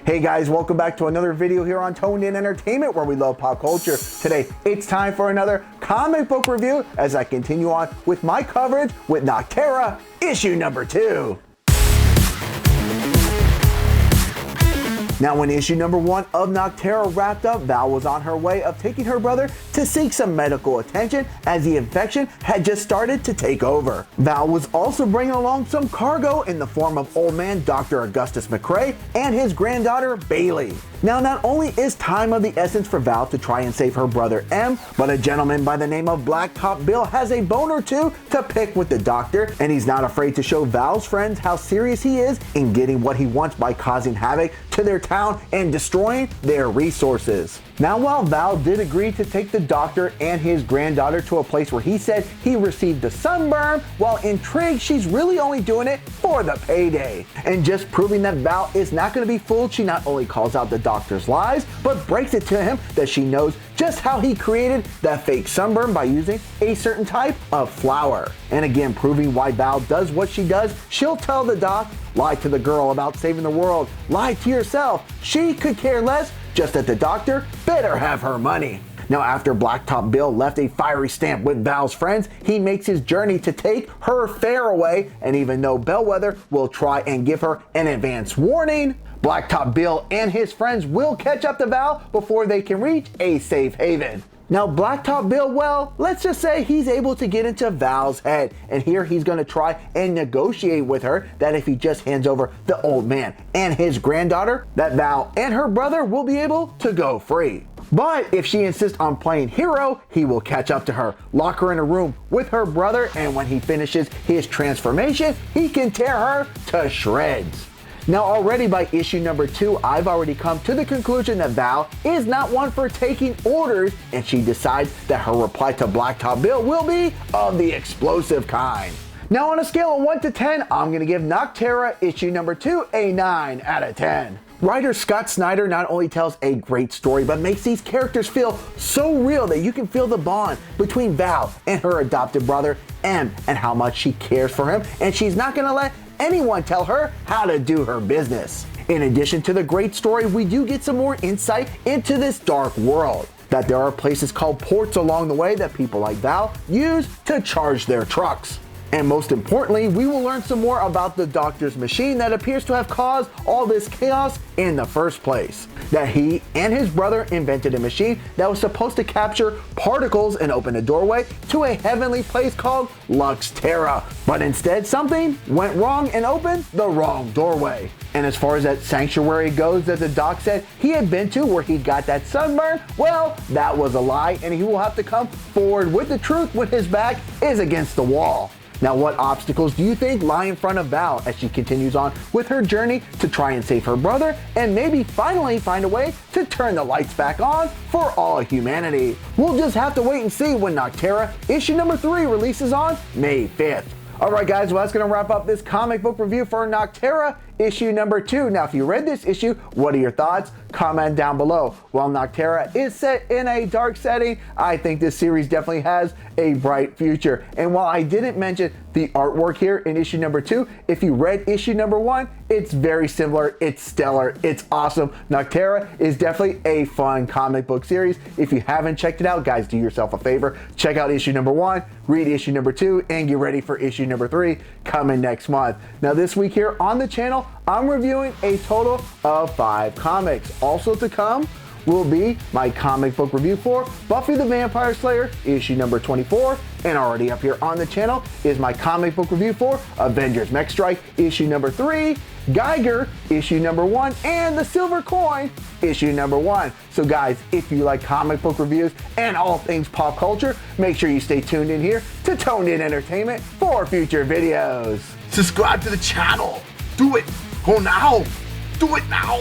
Hey guys, welcome back to another video here on Toned In Entertainment, where we love pop culture. Today, it's time for another comic book review as I continue on with my coverage with Nocterra Issue number 2. Now, when issue number 1 of Nocterra wrapped up, Val was on her way of taking her brother to seek some medical attention as the infection had just started to take over. Val was also bringing along some cargo in the form of old man Dr. Augustus McCray and his granddaughter Bailey. Now, not only is time of the essence for Val to try and save her brother M, but a gentleman by the name of Blacktop Bill has a bone or two to pick with the doctor, and he's not afraid to show Val's friends how serious he is in getting what he wants by causing havoc to their town and destroying their resources. Now, while Val did agree to take the doctor and his granddaughter to a place where he said he received the sunburn, while intrigued, she's really only doing it for the payday. And just proving that Val is not going to be fooled, she not only calls out the doctor's lies, but breaks it to him that she knows just how he created that fake sunburn by using a certain type of flower. And again, proving why Val does what she does, she'll tell the doc, lie to the girl about saving the world, lie to yourself. She could care less, just that the doctor better have her money. Now, after Blacktop Bill left a fiery stamp with Val's friends, he makes his journey to take her fare away, and even though Bellwether will try and give her an advance warning, Blacktop Bill and his friends will catch up to Val before they can reach a safe haven. Now, Blacktop Bill, well, let's just say he's able to get into Val's head, and here he's going to try and negotiate with her that if he just hands over the old man and his granddaughter, that Val and her brother will be able to go free. But if she insists on playing hero, he will catch up to her, lock her in a room with her brother, and when he finishes his transformation, he can tear her to shreds. Now, already by issue number 2, I've already come to the conclusion that Val is not one for taking orders, and she decides that her reply to Blacktop Bill will be of the explosive kind. Now, on a scale of 1 to 10, I'm going to give Nocterra issue number 2 a 9 out of 10. Writer Scott Snyder not only tells a great story, but makes these characters feel so real that you can feel the bond between Val and her adopted brother M, and how much she cares for him, and she's not going to let anyone tell her how to do her business. In addition to the great story, we do get some more insight into this dark world. That there are places called ports along the way that people like Val use to charge their trucks. And most importantly, we will learn some more about the doctor's machine that appears to have caused all this chaos in the first place. That he and his brother invented a machine that was supposed to capture particles and open a doorway to a heavenly place called Luxterra. But instead, something went wrong and opened the wrong doorway. And as far as that sanctuary goes that the doc said he had been to where he got that sunburn, well, that was a lie, and he will have to come forward with the truth when his back is against the wall. Now, what obstacles do you think lie in front of Val as she continues on with her journey to try and save her brother and maybe finally find a way to turn the lights back on for all humanity? We'll just have to wait and see when Nocterra issue number 3 releases on May 5th. Alright guys, well, that's going to wrap up this comic book review for Nocterra issue number 2. Now, if you read this issue, what are your thoughts? Comment down below. While Nocterra is set in a dark setting, I think this series definitely has a bright future. And while I didn't mention the artwork here in issue number 2, if you read issue number 1, it's very similar, it's stellar, it's awesome. Nocterra is definitely a fun comic book series. If you haven't checked it out, guys, do yourself a favor, check out issue number 1, read issue number 2, and get ready for issue number 3 coming next month. Now, this week here on the channel, I'm reviewing a total of 5 comics. Also to come will be my comic book review for Buffy the Vampire Slayer issue number 24, and already up here on the channel is my comic book review for Avengers Mech Strike issue number 3, Geiger issue number 1, and the Silver Coin issue number 1. So guys, if you like comic book reviews and all things pop culture, make sure you stay tuned in here to Toned In Entertainment for future videos. Subscribe to the channel. Do it. Go now. Do it now.